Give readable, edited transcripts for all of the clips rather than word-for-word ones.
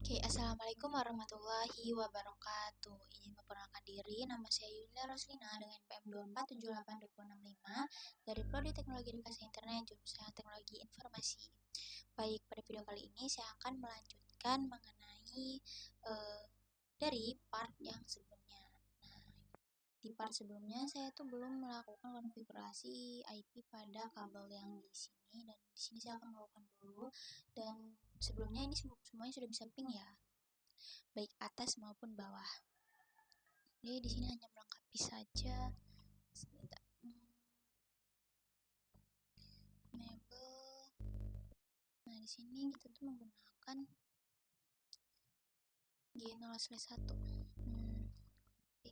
Oke, Assalamualaikum warahmatullahi wabarakatuh. Izin memperkenalkan diri, nama saya Yulia Roslina dengan PM 24782065 dari Prodi Teknologi Edukasi Internet jurusan Teknologi Informasi. Baik, pada video kali ini saya akan melanjutkan mengenai dari part yang sebelumnya. Nah, di part sebelumnya saya tuh belum melakukan konfigurasi IP pada kabel yang di sini, dan di sini saya akan melakukan dulu. Dan sebelumnya ini semuanya sudah bisa ping ya, baik atas maupun bawah. Jadi di sini hanya melengkapi saja. Sebentar. Enable. Nah, di sini kita tuh menggunakan G0/1. T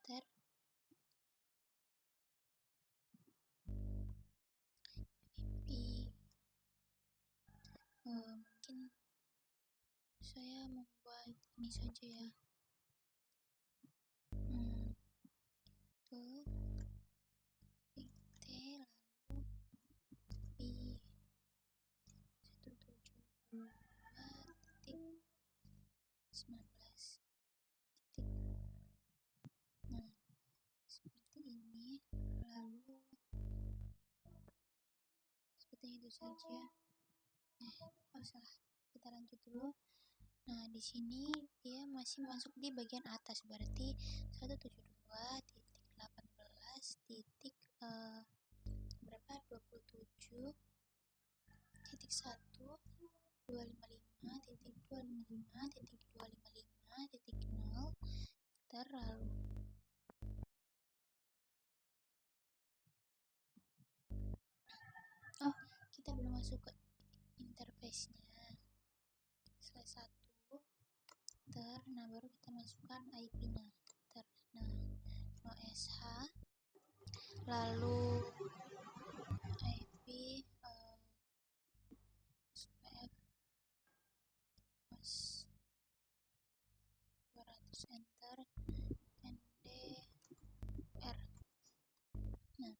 ter IP. Mungkin saya membuat ini saja ya. Tuh T lalu I 172.19 titik. Nah, seperti ini. Lalu seperti itu saja. Salah. Kita lanjut dulu. Nah, di sini dia masih masuk di bagian atas, berarti 172.18 titik berapa? 27.1.255.255.255.0 terlalu. Kita belum masuk ke interface-nya. Selesai satu nah baru kita masukkan IP-nya. Nah, OSH lalu IP SPF host 200 enter NDR. Nah,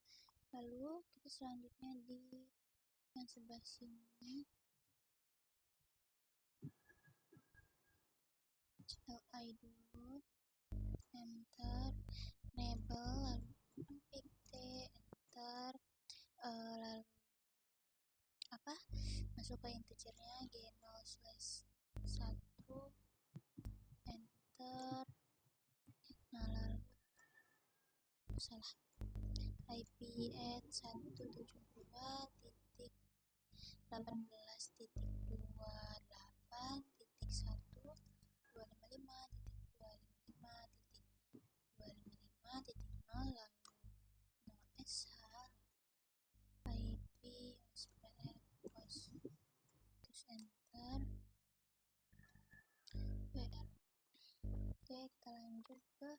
lalu kita selanjutnya di yang sebelah sini CLI dulu, enter, enable, lalu pt enter, lalu masuk ke integernya G0/1 enter. Nah, lalu salah, IP at 172.18.1.255.255.255.0 lalu SH IP SPF host, terus enter WR. Oke, kita lanjut ke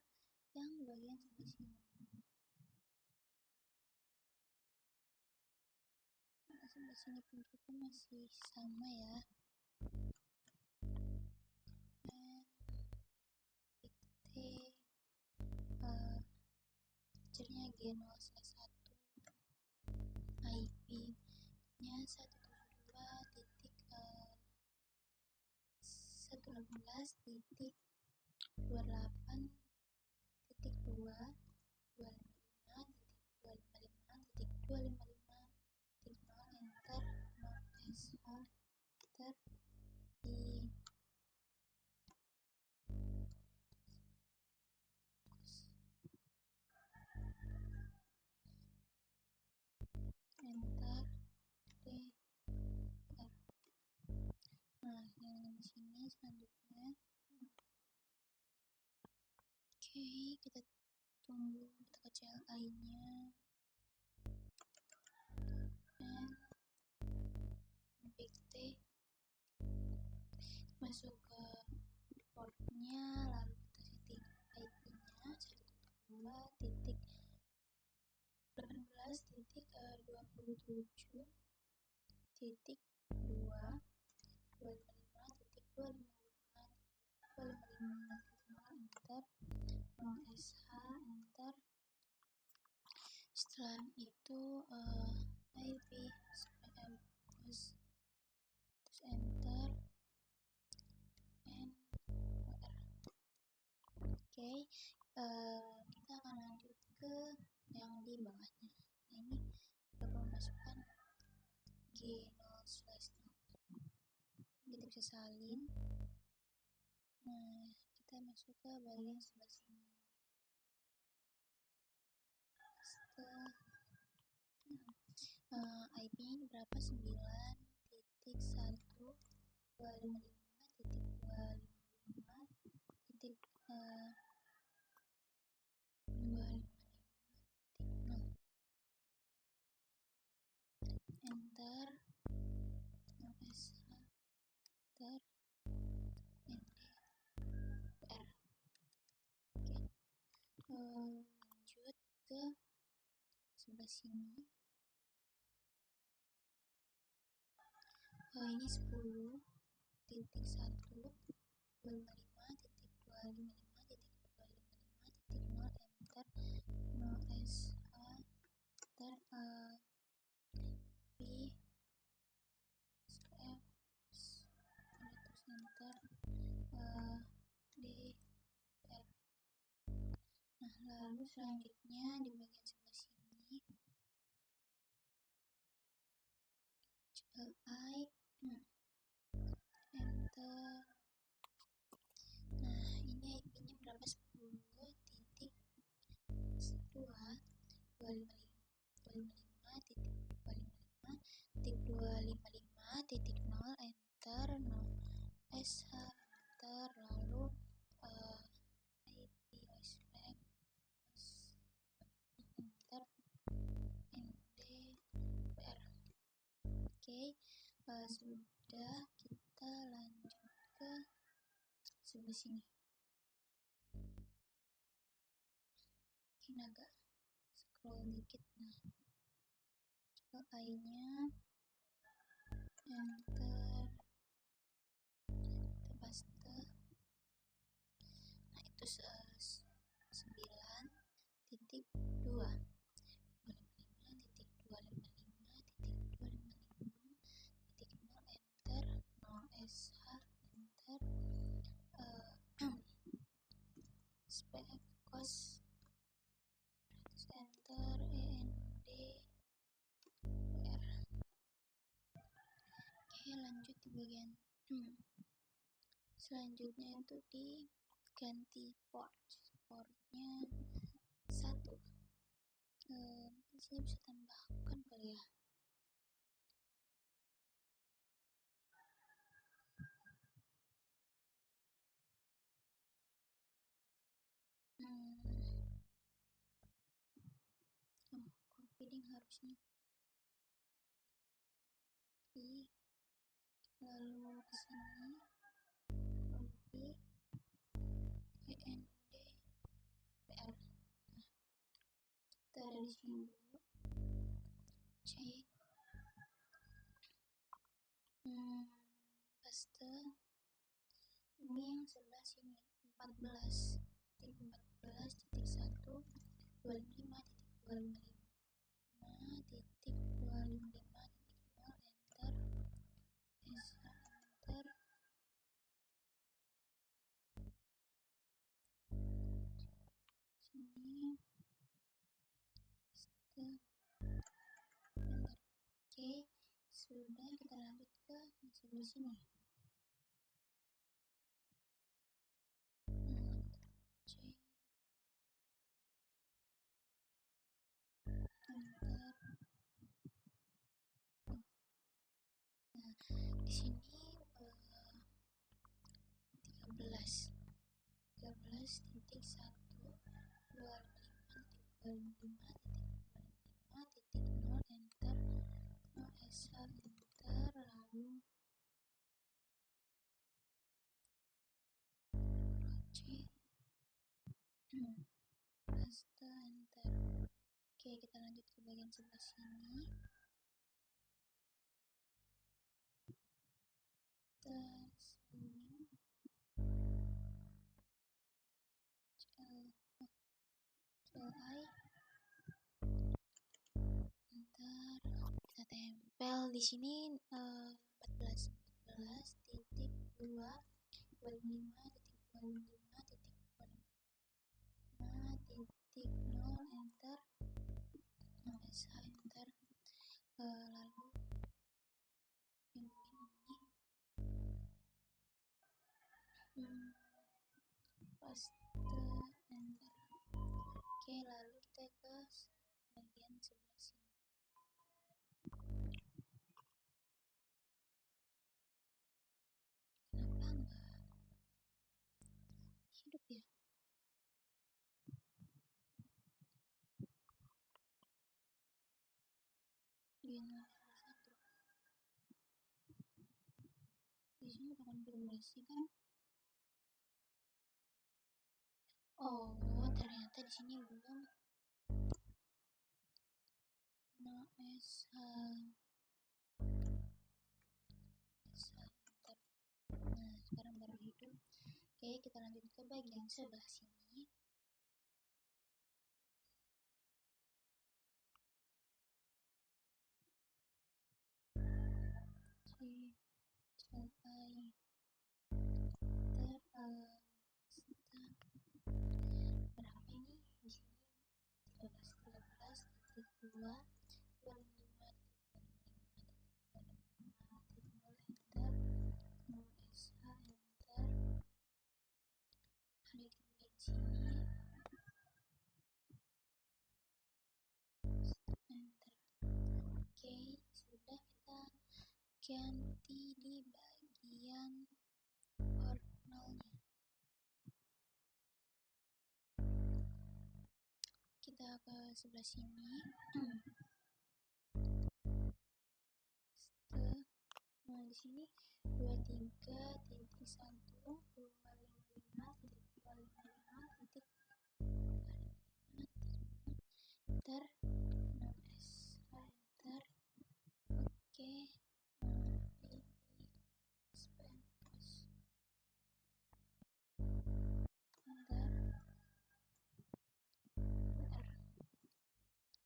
yang bagian sebelah sini. Sebelah sini pun juga masih sama ya. Feature-nya G0/1, IP-nya 172.18.255.255.255.0 enter. SH enter di enter DR. Nah, yang di sini selanjutnya. Oke, kita tunggu kita ke CLI-nya. pt masuk ke portnya, lalu kita setting IP-nya 172.17.255.255.255.0 enter. SH enter. Setelah itu IP SPM host, terus enter. kita akan lanjut ke yang di bawahnya. Nah, ini kita masukkan G0/0. Kita bisa salin. Nah, kita masuk ke bagian sebelah sini. IP-nya ini berapa? 9.155.255.255.0. Enter. Enter. NDR. Oke. Lanjut ke sebelah sini. Ini 10.1.255.255.255.0. Enter. No SH. Enter. P F terus enter. D R. Nah, lalu selanjutnya di bagian sebelah sini CLI. Enter. Nah, ini IP-nya berapa? 10.255.255.255.0. Enter. No SH. Enter. Lalu IP OSPF. Enter. NDR. Oke, sudah. Kita lanjut ke sebelah sini. Ini agak scroll dikit. Nah, AI-nya enter, kita paste. Nah, itu 9.255.255.255.0. Enter. No SH. Enter. SPF cost. Enter. ENDR. Oke, lanjut di bagian selanjutnya itu diganti portnya 1. Di sini bisa tambahkan kali ya. Confiding harusnya. Oke. Lalu ke sini copy ENDR. Nah, kita ada di sini dulu. Cek. Paste. Ini yang sebelah sini 14.14.1.255.255.0. Enter. Enter. Sini paste. Enter. Oke, sudah. Kita lanjut ke yang sebelah sini. Cek. Enter. Nah, di sini 13.1.255.255.0. Enter. No SH. Enter. Lalu cek. Paste. Enter. Oke, kita lanjut ke bagian sebelah sini. Kita zooming. CLI. Ntar kita tempel di sini 14.2.255.255.255. SH enter. Lalu yang ini paste enter. Oke, lalu kita ke bagian sebelah sini. Kenapa enggak hidup ya? Gini satu. Di sini udah konfigurasi kan? Oh, ternyata di sini belum. No SH enter. Nah, sekarang baru hidup. Oke, kita lanjut ke bagian sebelah sini. CLI berapa ini? Di sini 13.13.2 25 enter. SH enter. Ada di sini enter. Oke, sudah kita ganti di bagian ordinalnya. Kita ke sebelah sini. Nah, di sini 23.1.255.255 enter. Nah, enter. Oke.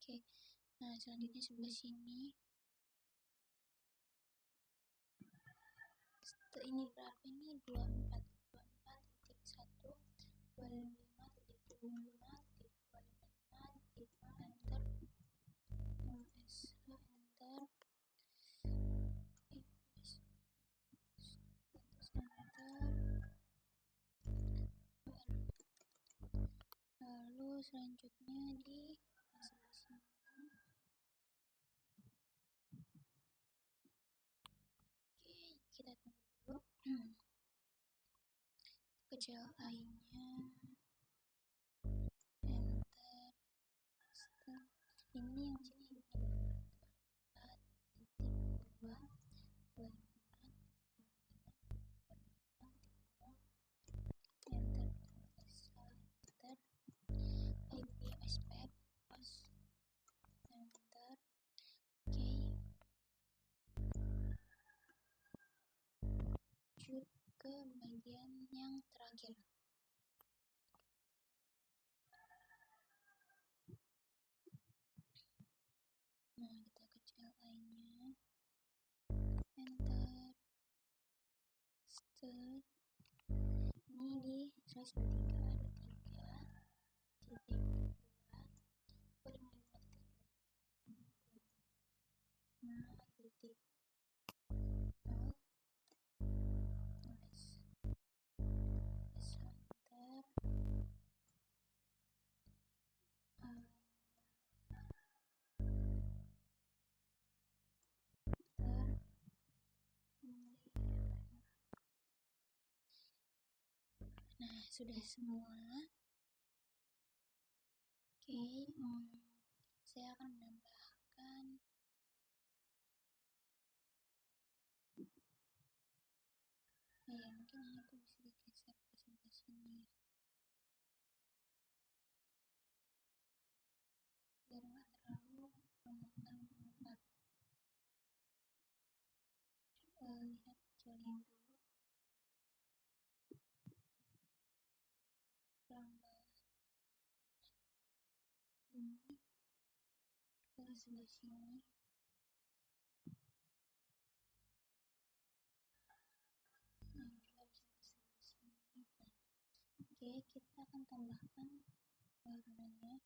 Oke, nah selanjutnya sebelah sini. Ini berapa ini? 24.1 25.25.255 enter. SH enter. Lalu selanjutnya di sebelah sini. Oke, kita tunggu dulu. Kecil I-nya enter. Ini yang sini 4.2 enter. Enter. IP aspect pas enter. Oke, lanjut ke bagian yang terakhir. Nah, kita ke CLI-nya enter. Ini di slash 23 ada 3.2 titik 0 enter. Nah, sudah semua. Oke, saya akan menambahkan ya, mungkin ini aku bisa digeser ke sebelah sini biar nggak terlalu memakan tempat. Coba lihat kecilin dulu, tambah ini ke sebelah sini. Nah, juga bisa ke sebelah sini. Nah, oke, kita akan tambahkan warnanya.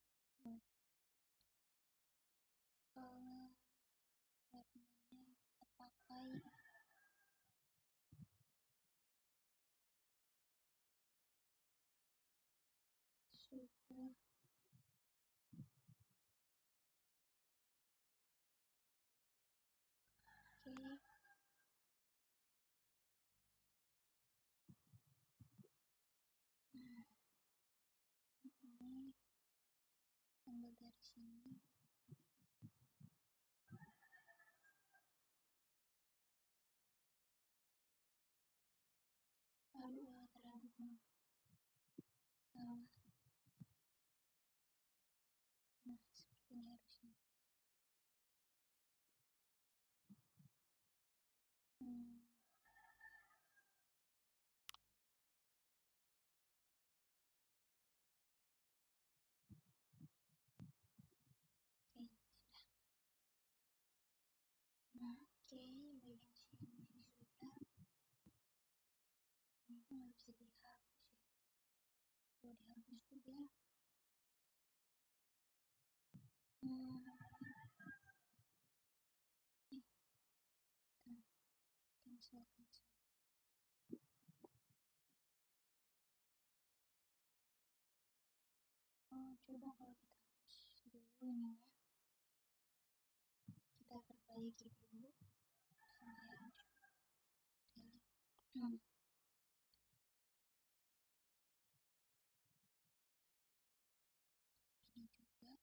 sudah. Oke. Nah, ini ambil dari sini. Aduh, terlalu salah. Nah, seperti ini harusnya. Hmm, oke, sudah. Nah, oke, bagian sini sudah. Ini kan nggak bisa dihapus ya. Kalau dihapus tuh dia hmm, kan cancel. Oh, coba kalau kita hapus dulu ininya, kita perbaiki dulu sampai delete. Ini juga dan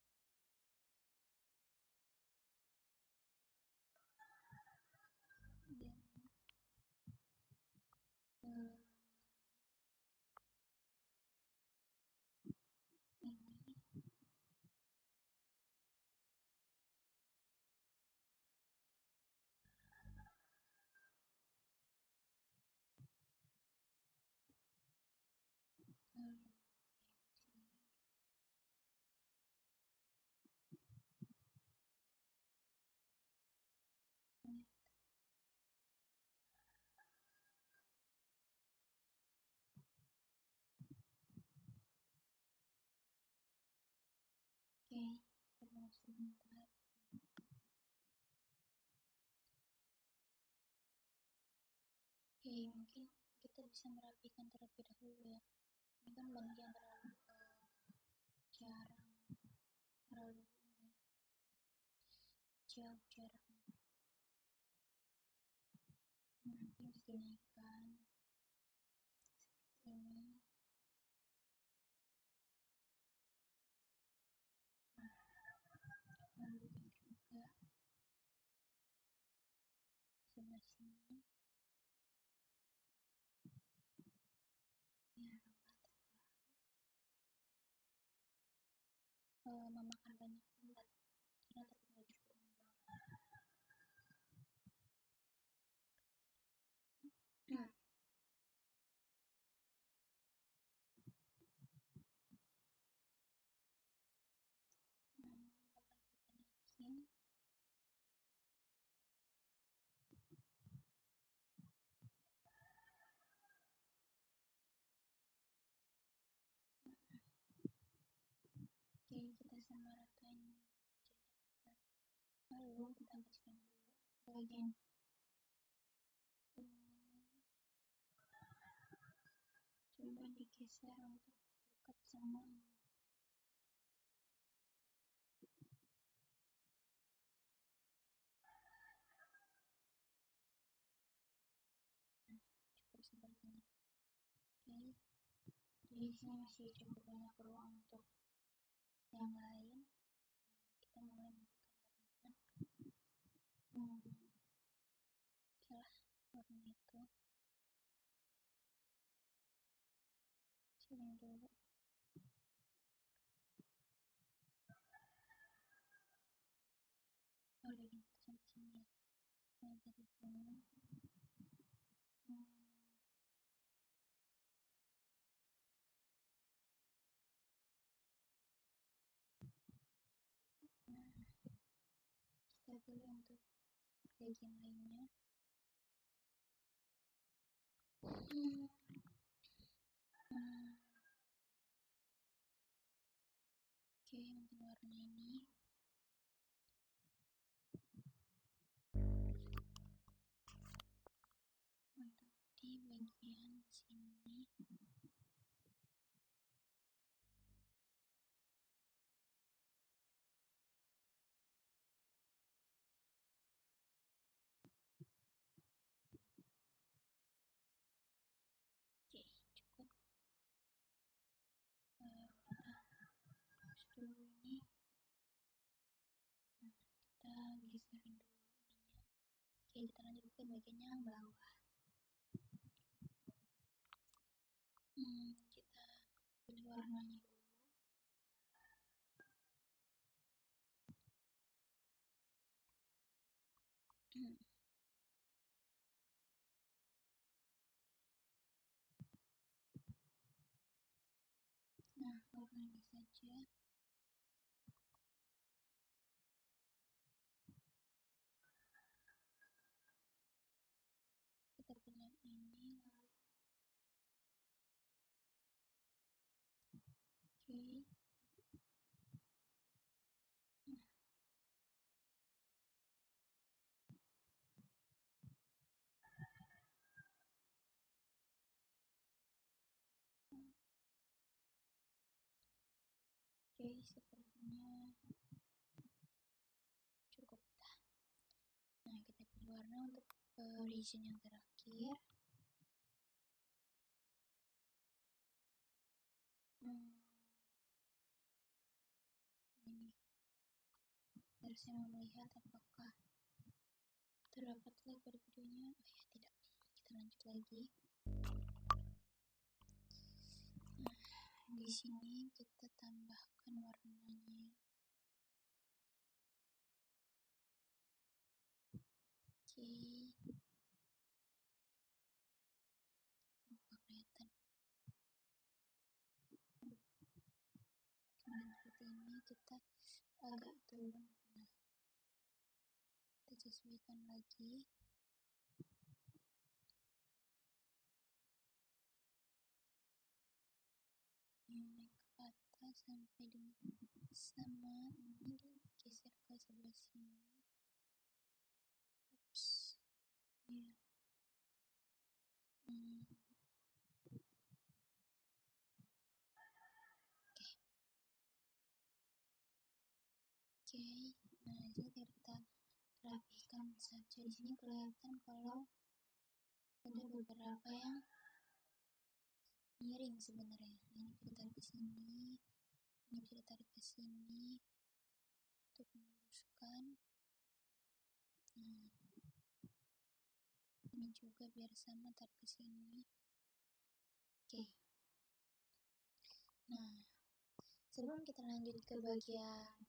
eh, ini lalu sini. Oke, tunggu sebentar. Oke, mungkin kita bisa merapikan terlebih dahulu ya. Ini kan banyak yang terlalu jarang, terlalu ini, jauh jaraknya. Nanti harus dinaikkan seperti ini. Lalu juga sebelah sini biar memakan banyak tempat karena tapi nggak cukup nanti. Ini bakal kita naikin. Oke, kita sama ratain jajar. Lalu kita kecilkan dulu bagian ini. Coba digeser untuk dekat sama ini. Nah, cukup seperti ini. Oke, di sini masih cukup banyak ruang untuk yang lain. Nah, kita mulai membuka warna. Oke lah, warna itu kecilin dulu. Oh, udah gitu sampai sini ya. Nah, dari sini. Nah, kita pilih untuk bagian lainnya. Oke, mungkin warna ini untuk di bagian sini. kita lanjut ke bagian yang bawah. Kita pilih warnanya dulu. Nah, warna ini saja. Kita pilih ini lalu. Oke. Oke, sepertinya cukup. Nah, kita pilih warna untuk region yang terakhir. Ini biar saya mau melihat apakah terdapat lag pada videonya. Oh ya, tidak. Kita lanjut lagi. Nah, di sini kita tambahkan warnanya. Oke. Kelihatan. Kemudian seperti ini kita agak turun. Nah, kita sesuaikan lagi. Ini ke atas sampai dengan sama ini digeser ke sebelah sini. Ups. Ya. Oke. Nah, jadi kita rapihkan saja. Di sini kelihatan kalau ada beberapa yang miring sebenarnya. Nah, ini bisa ditarik ke sini, ini bisa ditarik ke sini untuk meluruskan. Nah, ini juga biar sama, tarik ke sini. Oke. Nah, sebelum kita lanjut ke bagian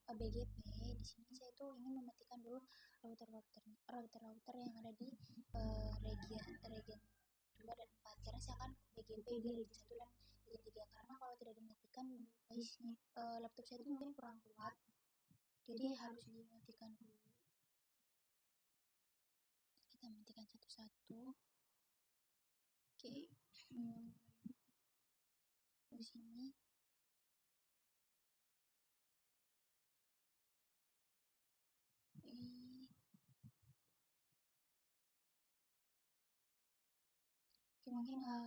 BGP, di sini saya tuh ingin mematikan dulu router yang ada di region 2 dan 4, karena saya akan BGP di region 1 dan region 3, karena kalau tidak dimatikan laptop saya itu mungkin kurang kuat, jadi harus dimatikan dulu. Kita matikan satu-satu. Oke. Di sini oke, mungkin ya,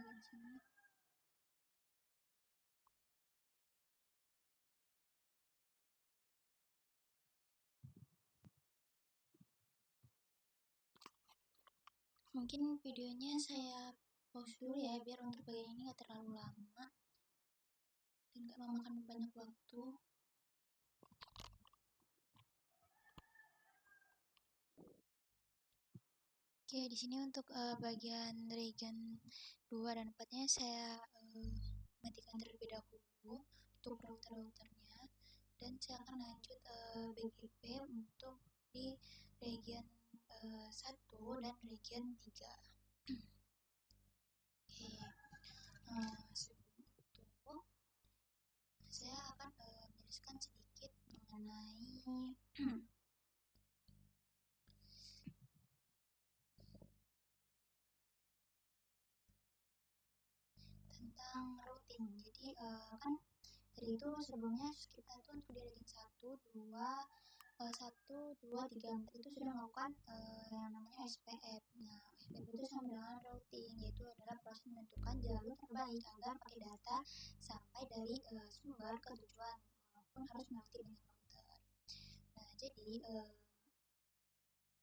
di sini mungkin videonya saya pause dulu ya, biar untuk bagian ini gak terlalu lama dan gak memakan banyak waktu. Oke, di sini untuk bagian region 2 dan 4-nya saya matikan terlebih dahulu untuk router-routernya, dan saya akan lanjut BGP untuk di region 1 dan region 3. Oke. Sebelum itu saya akan menjelaskan sedikit mengenai tentang routing. Jadi kan tadi itu sebelumnya kita itu untuk di region 1, 2, 3, 4 itu sudah melakukan yang namanya SPF. Nah, SPF itu sama dengan routing, yaitu adalah proses menentukan jalur terbaik agar pakai data sampai dari sumber ke tujuan, walaupun harus melewati banyak router. Nah, jadi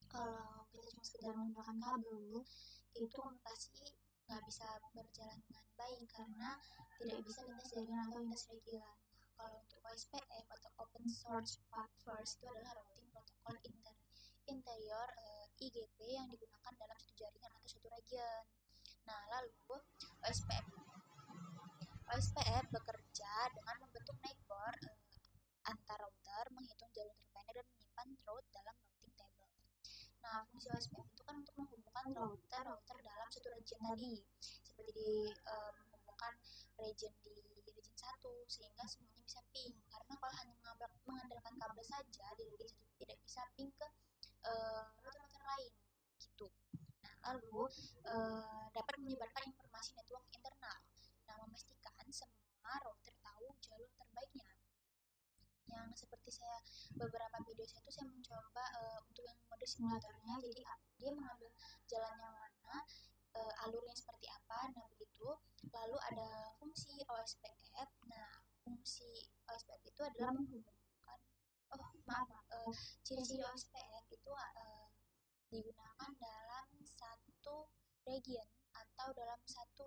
kalau kita cuma sekedar menggunakan kabel, itu komunikasi nggak bisa berjalan dengan baik karena tidak bisa lintas jaringan atau lintas region. Nah, Kalau untuk OSPF atau Open Source Path First itu adalah routing protokol interior IGP yang digunakan dalam satu jaringan atau satu region. Nah, lalu OSPF bekerja dengan membentuk neighbor antar router, menghitung jalur terpendek dan menyimpan route dalam routing table. Nah, fungsi OSPF itu kan untuk menghubungkan router dalam satu region tadi, seperti menghubungkan region di region 1 sehingga semuanya bisa ping. Karena kalau hanya mengandalkan kabel saja di region 1 tidak bisa ping ke router-router lain gitu. Nah, lalu dapat menyebarkan informasi network internal. Nah, memastikan semua router tahu jalur terbaiknya. Yang seperti beberapa video saya mencoba untuk yang mode simulatornya, jadi dia mengambil jalan yang mana, alurnya seperti apa. Nah, begitu. Lalu ada fungsi OSPF. Nah, fungsi OSPF itu adalah menghubungkan ciri-ciri OSPF itu digunakan dalam satu region atau dalam satu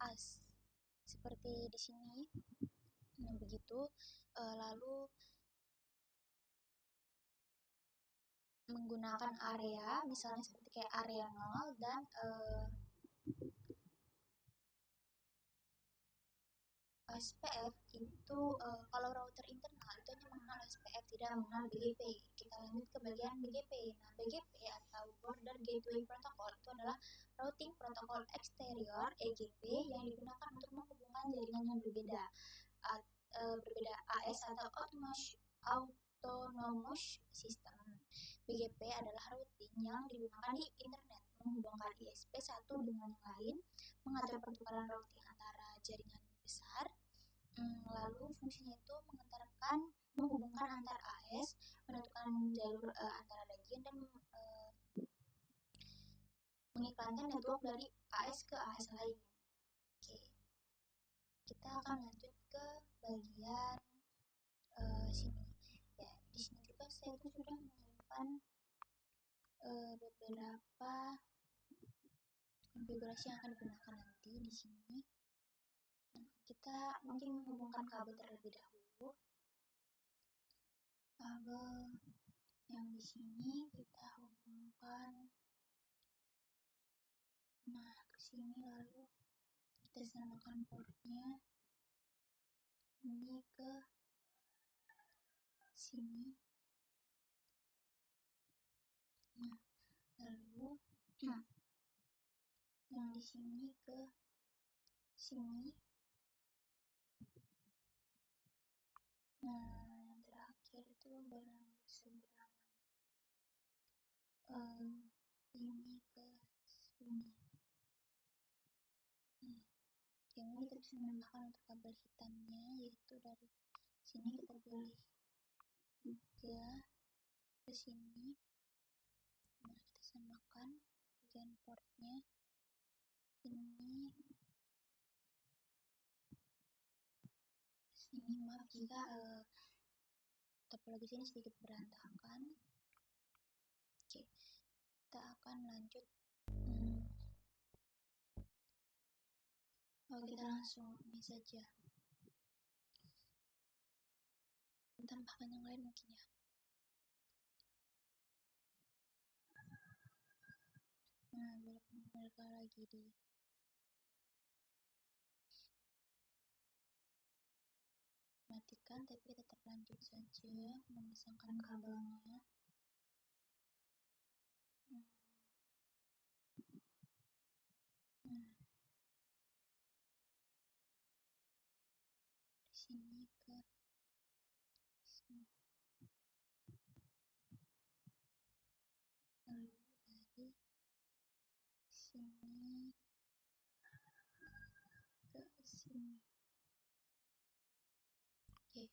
AS seperti di sini. Nah, begitu. Lalu menggunakan area, misalnya seperti kayak area 0 dan OSPF itu kalau router internal itu hanya mengenal OSPF, tidak mengenal BGP. Kita lanjut ke bagian BGP. Nah, BGP atau Border Gateway Protocol itu adalah routing protokol eksterior EGP yang digunakan untuk menghubungkan jaringan yang berbeda AS atau Autonomous System. BGP adalah routing yang digunakan di internet, menghubungkan ISP satu dengan yang lain, mengatur pertukaran routing antara jaringan besar. Lalu fungsinya itu menghubungkan antar AS, menentukan jalur antara region dan mengiklankan network dari AS ke AS lain. Oke. Kita akan lanjut ke bagian sini. Ya, di sini juga saya itu sudah menyimpan beberapa konfigurasi yang akan digunakan nanti di sini. Nah, kita mungkin menghubungkan kabel terlebih dahulu. Kabel yang di sini kita hubungkan. Nah, ke sini lalu kita samakan portnya ini ke sini. Nah, lalu yang di sini ke sini. Nah, yang terakhir itu berseberangan ini ke sini. Yang ini kita bisa menambahkan untuk kabel hitamnya, yaitu dari sini kita pilih 3 ke sini. Nah, kita samakan bagian portnya ini ke sini. Maaf jika topologi sini sedikit berantakan. Oke, kita akan lanjut. Kita langsung ini saja. Tambahkan yang lain mungkin ya. Nah, mereka lagi di matikan, tapi tetap lanjut saja memasangkan kabelnya. Nah, di sini ke sini. Lalu dari sini ke sini. Oke,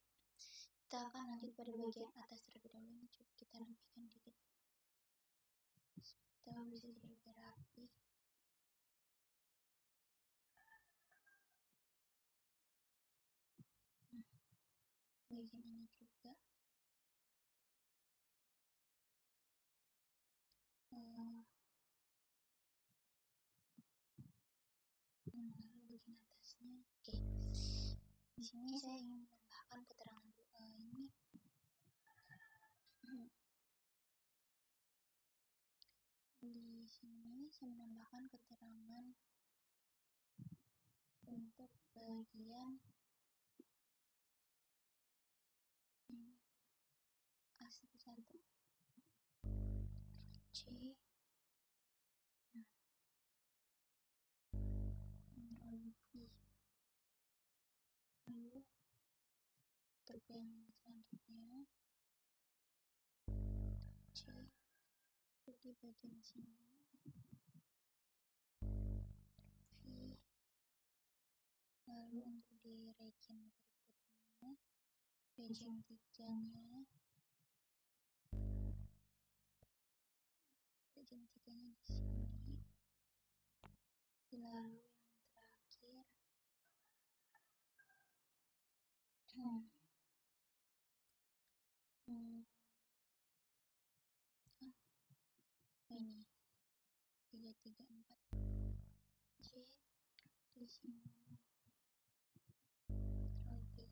kita akan lanjut pada bagian atas terlebih dahulu. Ini coba kita rapikan dikit. Kita bisa jadi lebih rapi. Nah, bagian ini juga. Lalu bagian atasnya. Oke. Di sini saya ingin menambahkan menambahkan keterangan ini di sini saya menambahkan keterangan untuk bagian ini A11 C lalu untuk yang selanjutnya C di bagian sini V, lalu untuk di region berikutnya region 3 nya di sini, lalu yang terakhir ini 334 C di sini. Oke,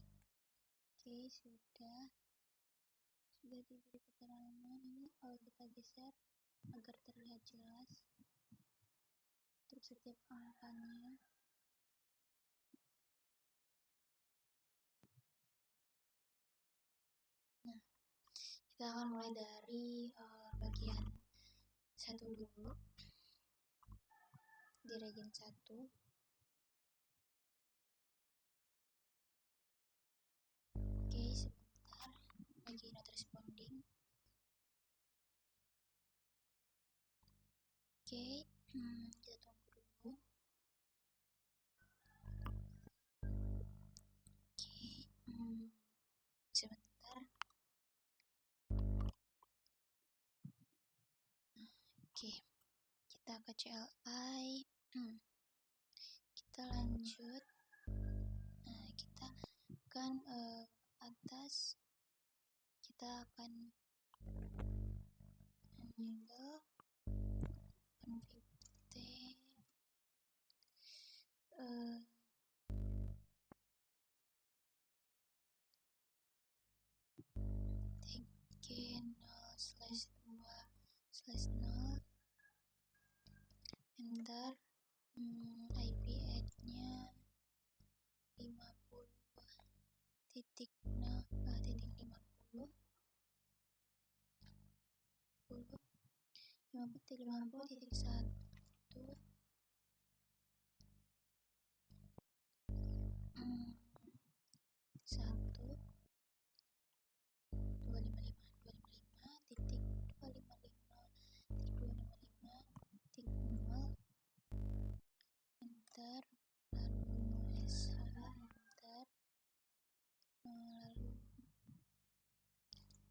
sudah diberi keterangan. Ini kalau kita geser agar terlihat jelas untuk setiap angkanya. Nah, kita akan mulai dari bagian 1 dulu, di region 1. Oke, sebentar lagi not responding. Oke, kita tunggu dulu. Oke, sebentar. Oke, kita ke CLI. Kita lanjut. Nah, kita akan atas. Kita akan enable config tag 0/2/0 enter, IP add-nya 50.50.50.1 1 255.255.255.0 enter, lalu sh enter, lalu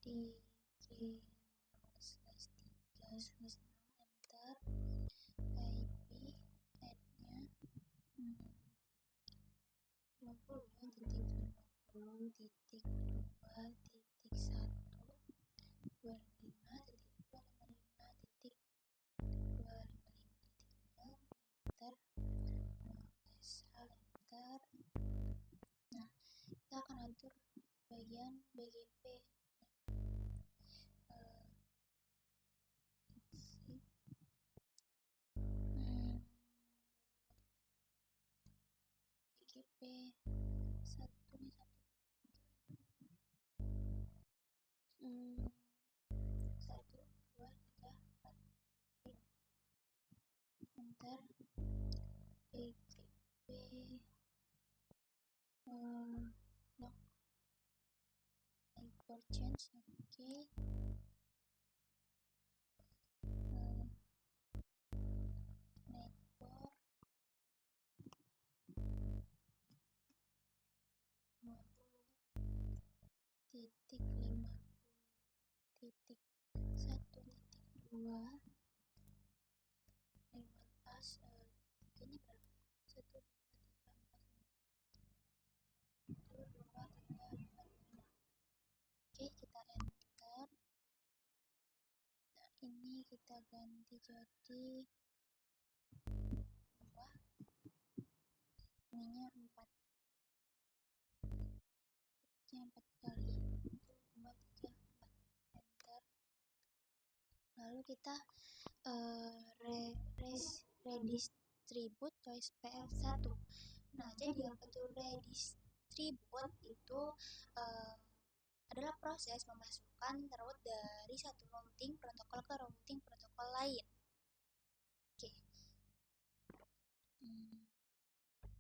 di G/3/0 enter, IP add-nya 50.50.255.255.255.0 enter, sh enter. Nah, kita akan atur bagian BGP. BGP 1 nih 1 2 3 4 5 enter, BGP lock network change. Oke, network 20.50.1.2 lewat pas 3-nya berapa? 1 2 3 4 5. Oke, kita enter. Nah, ini kita ganti jadi 2, ininya 4, nya lalu kita redistribute to SPF1. Nah, jadi apa tuh redistribute itu adalah proses memasukkan root dari satu routing protokol ke routing protokol lain. Oke.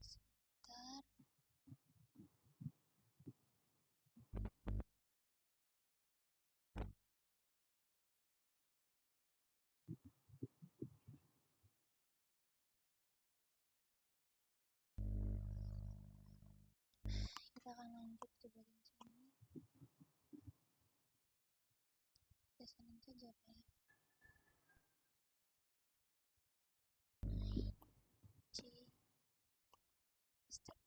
Sebentar. Kita akan lanjut ke bagian sini. Kita salin saja apa ya. C start.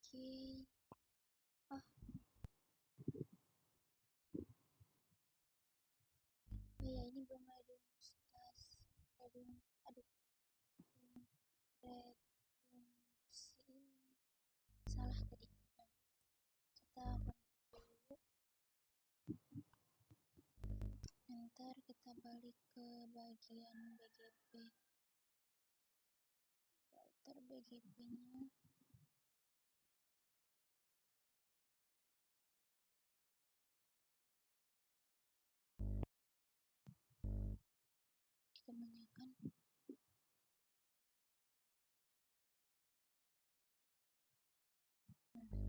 Oke. Oh ya, ini belum redundansi. Redundansi ini salah tadi. Nah, kita dulu. Ntar kita balik ke bagian BGP. Router BGP-nya. Kebanyakan. Ntar.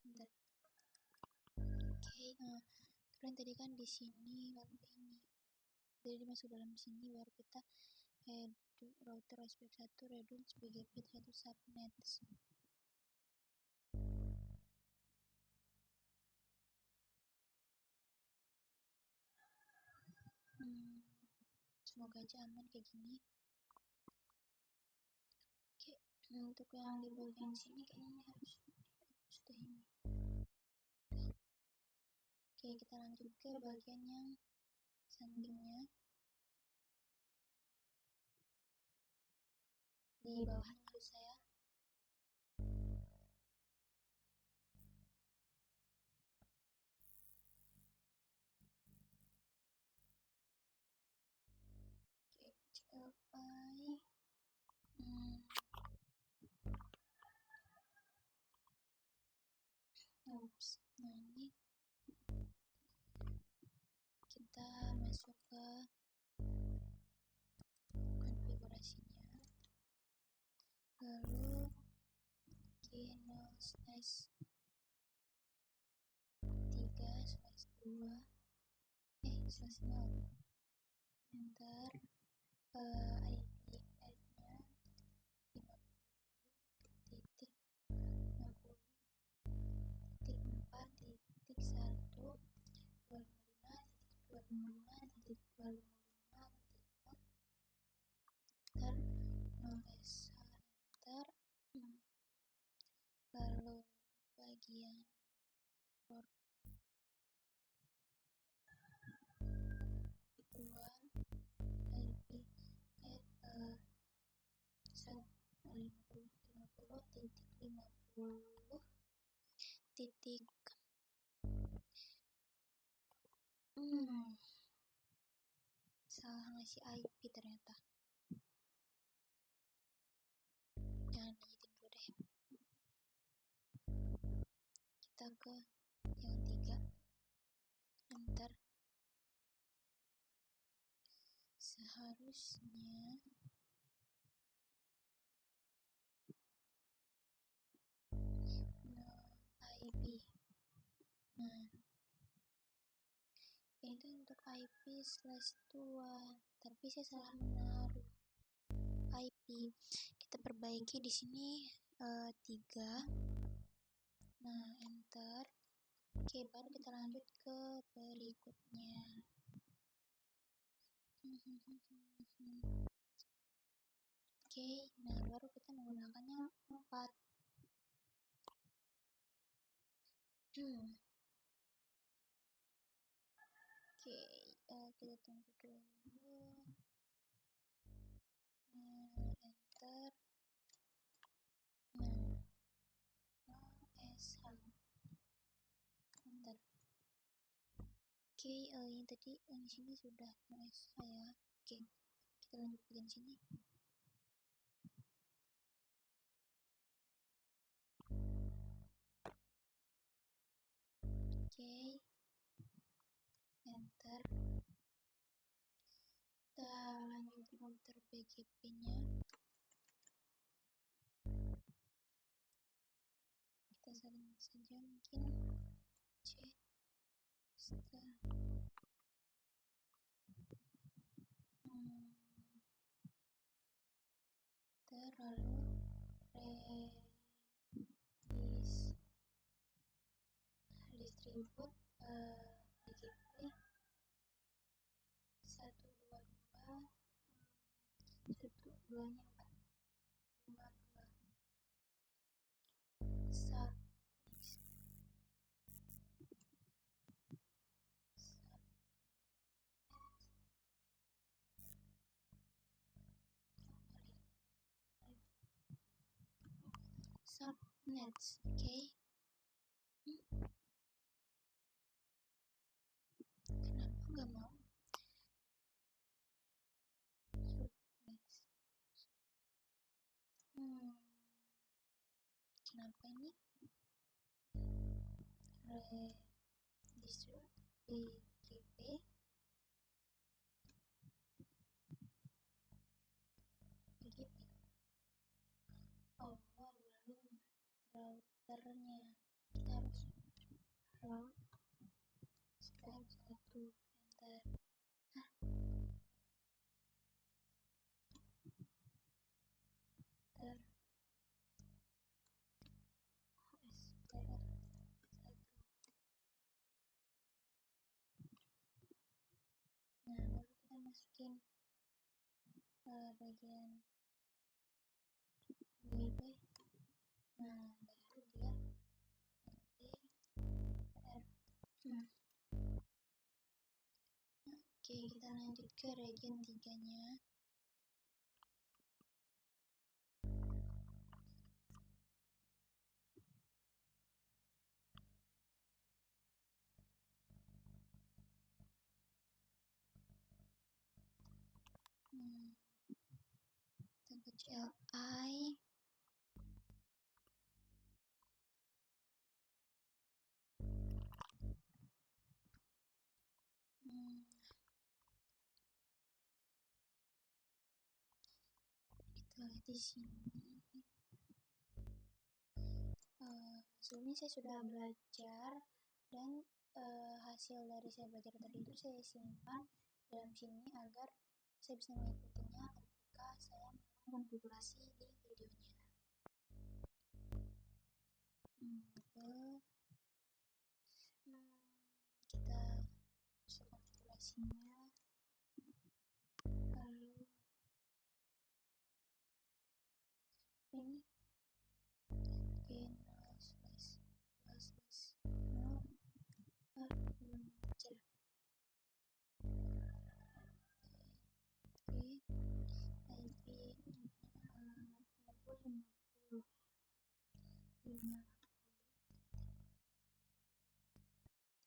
Bentar. Oke, kalian tadi kan di sini lalu ini. Jadi masuk dalam sini baru kita router SPF1 redunds BGP 1 subnets. Semoga aja aman kayak gini. Oke, untuk yang di bagian sini kayaknya harus deh ini. Oke, kita lanjut ke bagian yang sampingnya. Di bawahnya maksud saya. Oke, CLI. Nah ini kita masuk ke konfigurasinya, lalu K0/3/2/0 enter IP addnya 50.4.4.4.4.4.4.4.4.4.4.4.4.4.4.4.4.4.4.4.4.4.4.4.4.4.4.4.4.4.4.4.4.4.4.4.4.4.4.4.4.4.4.4.4.4.4.4.4.4.4.4.4.4.4.4.4.4.4.4.4.4.4.4.4.4.4.4.4.4.4.4.4.4.4.4.4.4.4.4.4.4.4.4.4.4.4.4.4.4.4.4.4.4.4.4.4.4.4.4.4.4.4.4.4.4.4.4.4.4.4.4.4.4.4.4.4.4.4.4.4.4.4.4.4.4.4.4.4.4.4.4.4.4.4.4.4.4.4.4.4.4.4.4.4.4.4.4.4.4.4.4.4.4.4.4.4.4.4.4.4.4.4.4.4.4.4.4.4.4.4.4.4.4.4.4.4.4.4.4.4.4.4.4.4.4.4.4.4. Bagian port 2 IP at 150.50.50. Salah ngasih IP ternyata. Jangan lanjutin dulu deh. Kita ke yang 3. Enter. Seharusnya IP. Nah, itu untuk IP/2, tapi saya salah menaruh IP. Kita perbaiki di sini 3. Nah, enter. Oke, baru kita lanjut ke berikutnya. Oke, nah baru kita menggunakannya 4. Oke, kita tunggu dulu. Enter. Nah, Oke, ini tadi yang di sini sudah NSA ya. Oke, kita lanjut bagian sini. Oke, enter. Kita lanjut router BGP-nya. Kita saling saja mungkin C star lalu distribute BGP 122 1 2 nya 4 2 sub subnets. Oke. Kenapa nggak mau subnets? Kenapa ini register BGP oh belum routernya, kita harus route step 1 enter. Enter step 1. Nah, baru kita masukin bagian WP. Nah, baru dia Oke, kita lanjut ke region 3-nya. Kita CLI. Kita lihat di sini. Sebelumnya saya sudah belajar dan hasil dari saya belajar tadi itu saya simpan dalam sini agar saya bisa mengikutinya ketika saya melakukan konfigurasi di videonya. Kita masuk konfigurasinya, lalu ini no launcher. Oke, IP nya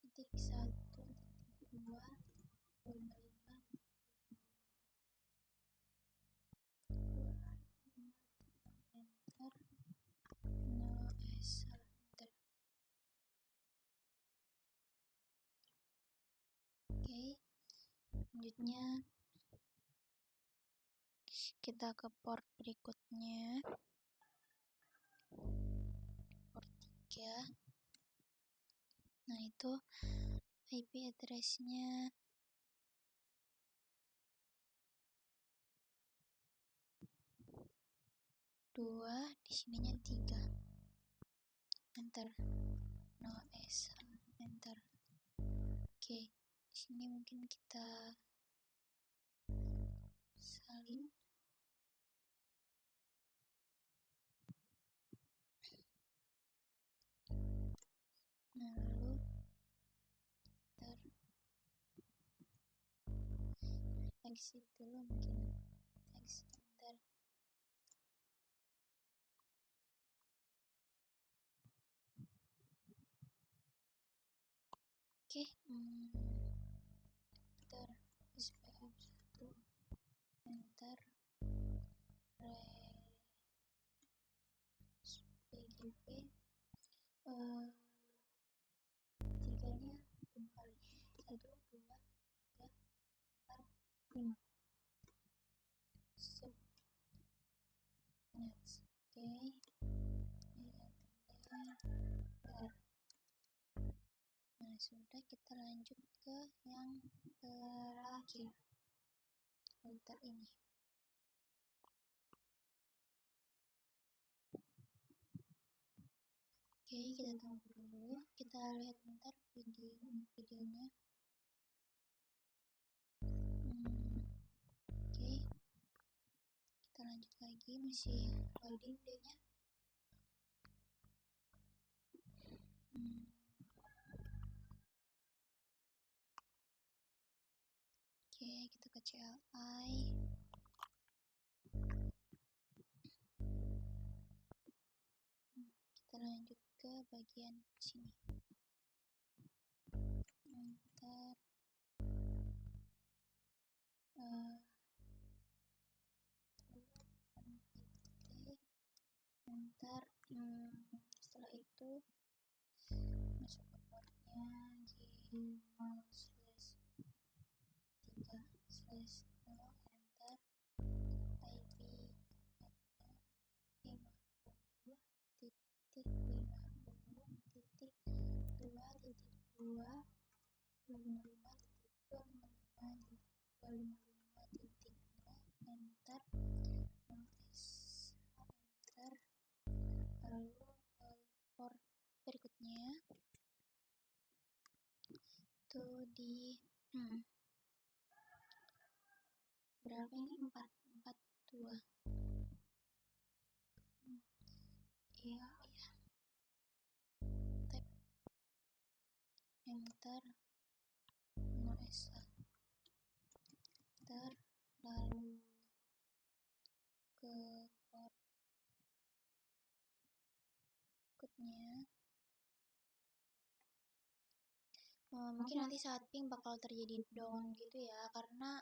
50.50.1.2.55. Enter. No enter. Oke, selanjutnya kita ke port berikutnya, port 3. Nah, itu IP address-nya 2, di sininya 3. Enter. No S, enter. Oke, di sini mungkin kita salin. Nah, lalu exit dulu mungkin. Exit, enter. Oke, Oke, jikanya 5 kali. 1, 2, 3, 4, 5. Sub. Next. Oke. Bentar. Nah, sudah, kita lanjut ke yang terakhir. Filter ini. Oke, kita tunggu dulu. Kita lihat bentar videonya. Oke, kita lanjut lagi, masih loading videonya. Oke, kita ke CLI. Kita lanjut ke bagian sini. Enter. Enter. Setelah itu masuk ke portnya G0/3/0. Enter. IP 50.50.2.255.255.255.2. Enter. Enter. Lalu port berikutnya itu di berapa ini? 442. Iya, ya. Tab. Enter. No esa. Enter. Lalu ke port berikutnya. Mungkin nanti saat ping bakal terjadi down gitu ya, karena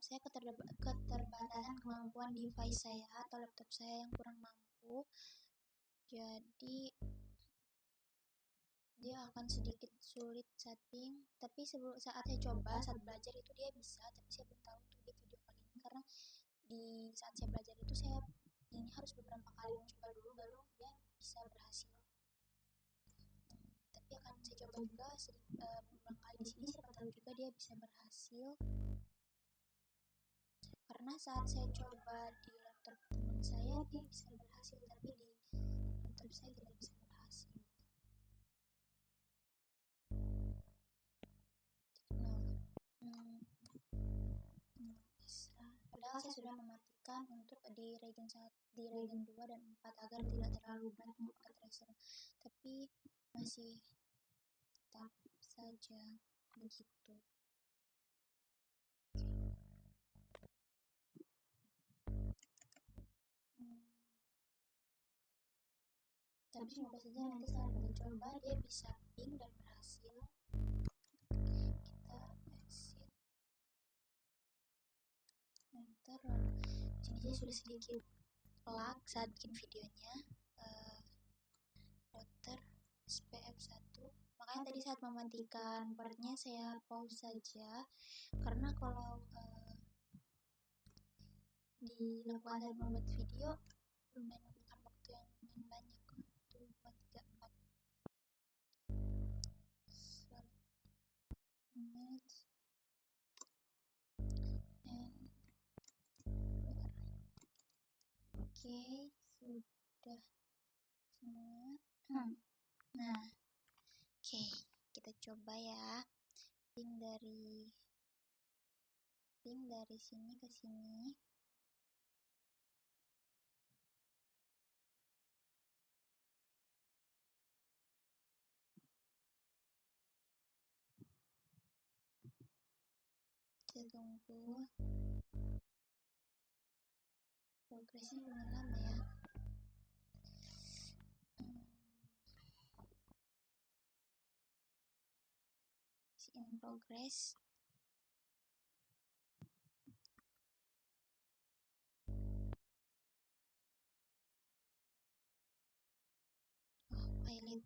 saya keterbatasan kemampuan device saya atau laptop saya yang kurang mampu, jadi dia akan sedikit sulit saat ping. Tapi saat saya coba, saat belajar itu dia bisa, tapi saya belum tahu untuk di video kali ini, karena di saat saya belajar itu saya ini harus beberapa kali mencoba dulu baru dia bisa berhasil. Tapi akan saya coba juga beberapa kali di sini, siapa tahu juga dia bisa berhasil. Karena saat saya coba di laptop teman saya dia bisa berhasil, tapi di laptop saya tidak bisa berhasil. Bisa. Padahal saya sudah mematikan untuk di region 2 dan 4 agar tidak terlalu berat untuk ke tracer, tapi masih tetap saja begitu. Tapi semoga saja nanti saat mencoba dia bisa ping dan berhasil. Kita exit. Enter. Sini saya sudah sedikit lag saat bikin videonya. Router SPF1. Makanya tadi saat mematikan portnya saya pause saja, karena kalau dilakukan saat membuat video lumayan memakan waktu yang lumayan banyak. 2, 3, 4 minutes and oke, sudah semua. Nah, oke, kita coba ya. Ping dari sini ke sini. Kita tunggu. Progresnya lumayan lama ya. In progress. pilot.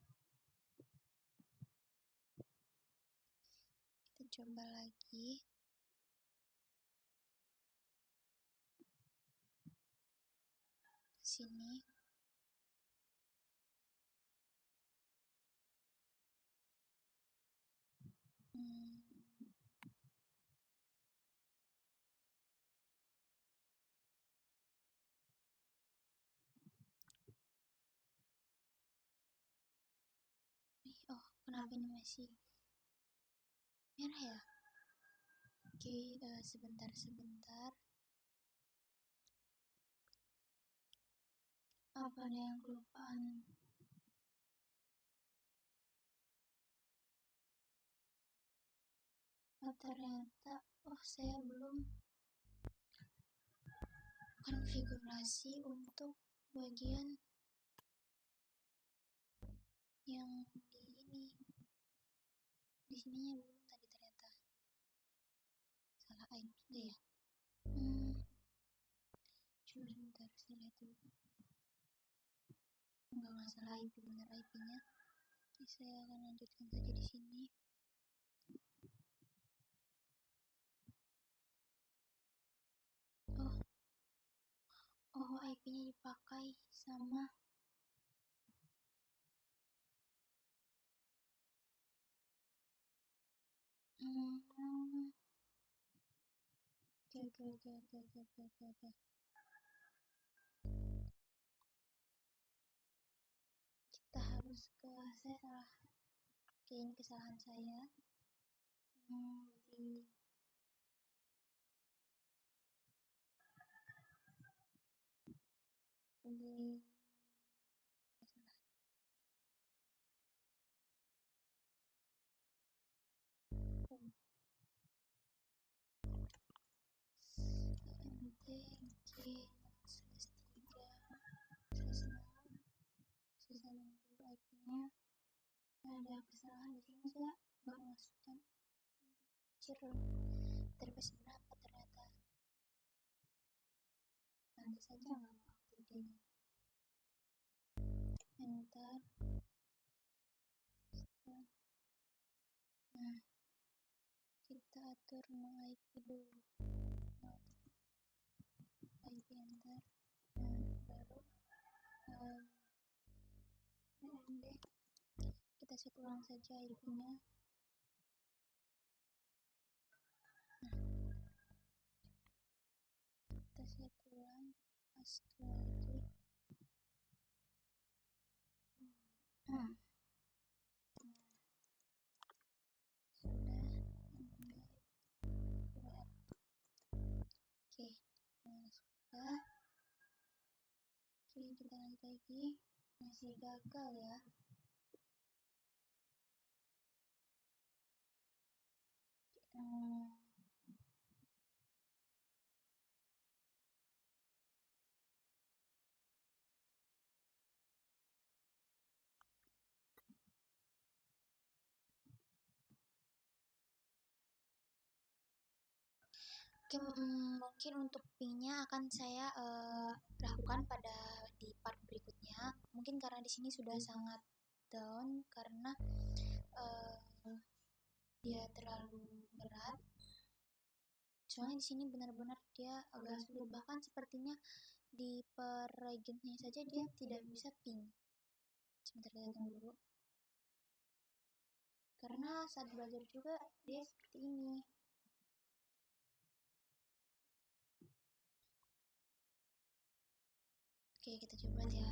Kita coba lagi. Sini. Oh, kenapa ini masih merah ya? Oke, sebentar. Apa ada yang kelupaan? Oh, ternyata, saya belum konfigurasi untuk bagian yang di sininya belum tadi ternyata. Salah IP enggak ya? Coba sebentar, saya lihat dulu. Enggak masalah IP, benar IP-nya. Saya akan lanjutkan saja di sini. IP-nya dipakai sama oke. Kita harus ke saya. Oke, ini kesalahan saya. Di IP-nya ada kesalahan di sini. Saya nggak masukkan terus berapa ternyata. Nanti saja nggak mau aktif ini. Enter. Nah, kita atur no IP dulu. IP enter. Baru kita set ulang saja IP-nya. Kita set ulang, paste lagi. Sudah. Oke, sudah. Oke, kita lanjut lagi. Masih gagal ya. Oke, mungkin untuk pingnya akan saya lakukan pada di part berikutnya. Mungkin karena di sini sudah sangat down karena dia terlalu berat. Soalnya di sini benar-benar dia agak sulit, bahkan sepertinya di per regionnya saja dia tidak bisa ping. Sebentar, kita tunggu dulu. Karena saat belajar juga dia seperti ini. Oke, kita coba ya.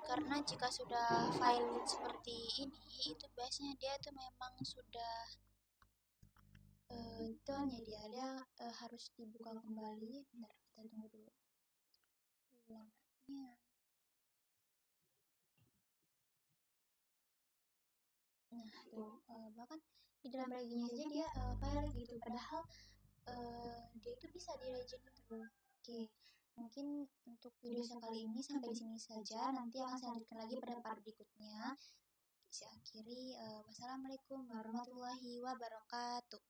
Karena jika sudah file seperti ini, itu biasanya dia tuh memang sudah down ya, dia harus dibuka kembali. Bentar, kita tunggu dulu. Nah, tuh bahkan di dalam reginya saja dia file gitu, padahal dia itu bisa di region itu. Oke, mungkin untuk video sekali ini sampai di sini saja. Nanti akan saya lanjutkan lagi pada part berikutnya. Oke, akhiri, wassalamualaikum warahmatullahi wabarakatuh.